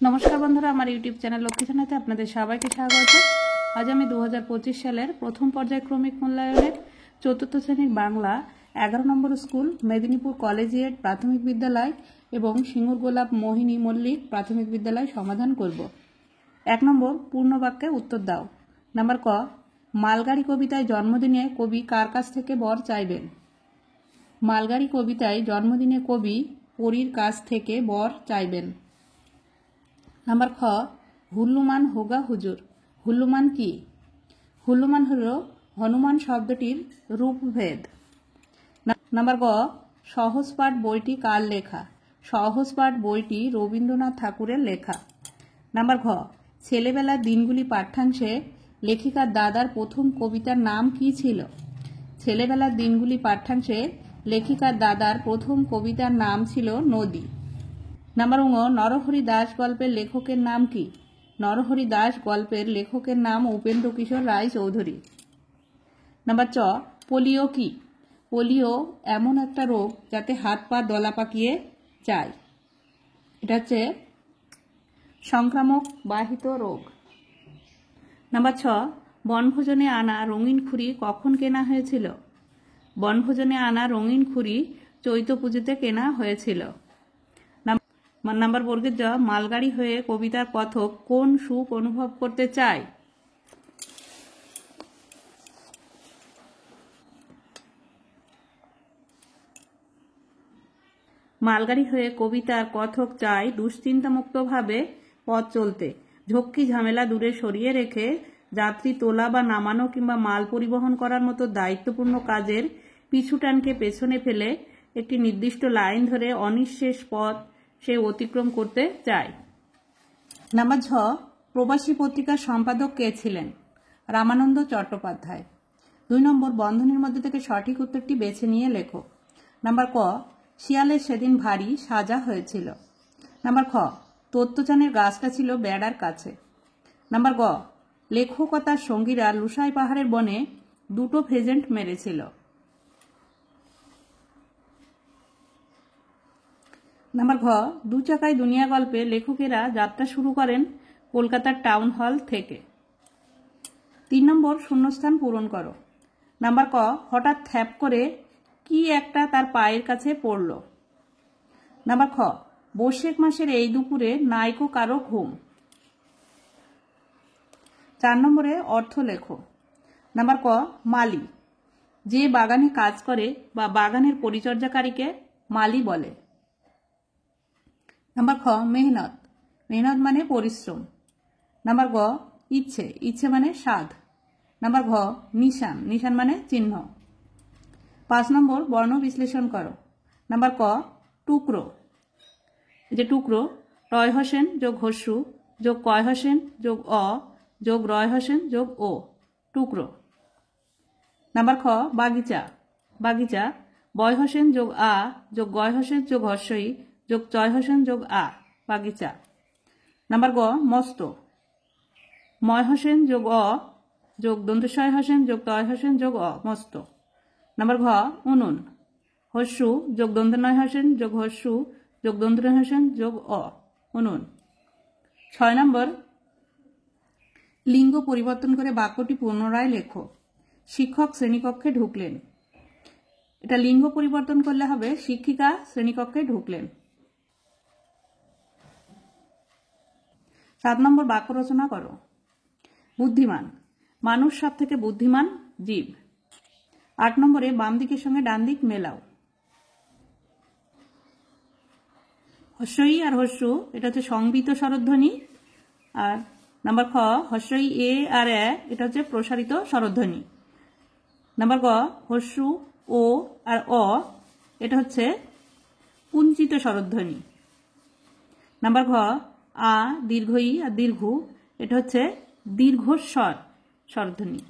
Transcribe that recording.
নমস্কার বন্ধুরা, আমার ইউটিউব চ্যানেল লক্ষ্মী জানাতে আপনাদের সবাইকে স্বাগত। আজ আমি 2025 সালের প্রথম পর্যায়ক্রমিক মূল্যায়নের চতুর্থ শ্রেণীর বাংলা 11 নম্বর স্কুল মেদিনীপুর কলেজিয়েট প্রাথমিক বিদ্যালয় এবং সিঙ্গুর গোলাপ মোহিনী মল্লিক প্রাথমিক বিদ্যালয় সমাধান করব। 1 নম্বর, পূর্ণ বাক্যে উত্তর দাও। নাম্বার ক, মালগাড়ি কবিতায় জন্মদিনে কবি কার কাছ থেকে বর চাইবেন? মালগাড়ি কবিতায় জন্মদিনে কবি পরীর কাছ থেকে বর চাইবেন। নাম্বার খ, হুল্লুমান হোগা হুজুর। হুল্লুমান কি? হুল্লুমান হল হনুমান শব্দটির রূপভেদ। নাম্বার গ, সহজপাঠ বইটি কার লেখা? সহজপাঠ বইটি রবীন্দ্রনাথ ঠাকুরের লেখা। নাম্বার ঘ, ছেলেবেলার দিনগুলি পাঠ্যাংশে লেখিকার দাদার প্রথম কবিতার নাম কি ছিল? ছেলেবেলার দিনগুলি পাঠ্যাংশে লেখিকার দাদার প্রথম কবিতার নাম ছিল নদী। নাম্বার ঙ, নরহরি দাস গল্পের লেখকের নাম কি? নরহরি দাস গল্পের লেখকের নাম উপেন্দ্র কিশোর রায় চৌধুরী। নাম্বার চ, পোলিও কি? পোলিও এমন একটা রোগ যাতে হাত পা দলা পাকিয়ে যায়। এটা হচ্ছে সংক্রামক বাহিত রোগ। নাম্বার ছ, বনভোজনে আনা রঙিন খুরি কখন কেনা হয়েছিল? বনভোজনে আনা রঙিন খুরি চৈত পুজোতে কেনা হয়েছিল। নাম্বার বর্গের জ, মালগাড়ি হয়ে কবিতার কথক কোন সুখ অনুভব করতে চায়? মালগাড়ি হয়ে কবিতার কথক চায় দুশ্চিন্তামুক্তভাবে পথ চলতে, ঝক্কি ঝামেলা দূরে সরিয়ে রেখে যাত্রী তোলা বা নামানো কিংবা মাল পরিবহন করার মতো দায়িত্বপূর্ণ কাজের পিছুটানকে পেছনে ফেলে একটি নির্দিষ্ট লাইন ধরে অনিঃশেষ পথ সে অতিক্রম করতে চায়। নাম্বার ঝ, প্রবাসী পত্রিকার সম্পাদক কে ছিলেন? রামানন্দ চট্টোপাধ্যায়। 2 নম্বর, বন্ধনীর মধ্যে থেকে সঠিক উত্তরটি বেছে নিয়ে লেখো। নাম্বার ক, শিয়ালের সেদিন ভারী সাজা হয়েছিল। নাম্বার খ, তত্ত্বচানের গাছটা ছিল বেড়ার কাছে। নাম্বার গ, লেখক ও তার সঙ্গীরা লুসাই পাহাড়ের বনে 2টো ফেজেন্ট মেরেছিল। নাম্বার ঘ, 2 চাকায় দুনিয়া গল্পে লেখকেরা যাত্রা শুরু করেন কলকাতার টাউন হল থেকে। 3 নম্বর, শূন্যস্থান পূরণ করো। নাম্বার ক, হঠাৎ থ্যাপ করে কি একটা তার পায়ের কাছে পড়ল। নাম্বার খ, বৈশাখ মাসের এই দুপুরে নাইকো কারো ঘুম। 4 নম্বরে অর্থ লেখো। নাম্বার ক, মালি, যে বাগানে কাজ করে বা বাগানের পরিচর্যাকারীকে মালি বলে। নাম্বার খ, মেহনত, মেহনত মানে পরিশ্রম। নাম্বার গ, ইচ্ছে, ইচ্ছে মানে স্বাদ। নাম্বার ঘ, নিশান, নিশান মানে চিহ্ন। 5 নম্বর, বর্ণ বিশ্লেষণ করো। নাম্বার ক, টুকরো, যে টুকরো টয় হোসেন যোগ হস্যু যোগ কয় হোসেন যোগ অ যোগ রয় হোসেন যোগ ও, টুকরো। নাম্বার খ, বাগিচা, বাগিচা বয় হোসেন যোগ আ যোগ গয় হোসেন যোগ হস্যই যোগ চয় হোসেন যোগ আ, বাগিচা। নাম্বার গ, মস্ত, ময় হোসেন যোগ অ যোগ দন্তস্বয় হোসেন যোগ তয় হোসেন যোগ অ, মস্ত। নাম্বার ঘ, উনুন, হস্যু যোগ দন্তনয় হোসেন যোগ হস্যু যোগ দন্তনয় হোসেন যোগ অ, উনুন। 6 নম্বর, লিঙ্গ পরিবর্তন করে বাক্যটি পুনরায় লেখো। শিক্ষক শ্রেণীকক্ষে ঢুকলেন। এটা লিঙ্গ পরিবর্তন করলে হবে শিক্ষিকা শ্রেণীকক্ষে ঢুকলেন। 7 নম্বর, বাক্য রচনা করো। বুদ্ধিমান, মানুষ সব থেকে বুদ্ধিমান জীব। 8 নম্বরে, বাম দিকের সঙ্গে ডান দিক মেলাও। হস্যই আর হস্যু এটা হচ্ছে সংবৃত স্বরধ্বনি। আর নাম্বার খ, হস্যই এ আর এ এটা হচ্ছে প্রসারিত স্বরধ্বনি। নাম্বার গ, হস্যু ও আর অ এটা হচ্ছে কুঞ্চিত স্বরধ্বনি। নাম্বার ঘ, আ দীর্ঘ ই আর দীর্ঘ এটা হচ্ছে দীর্ঘস্বর স্বরধ্বনি।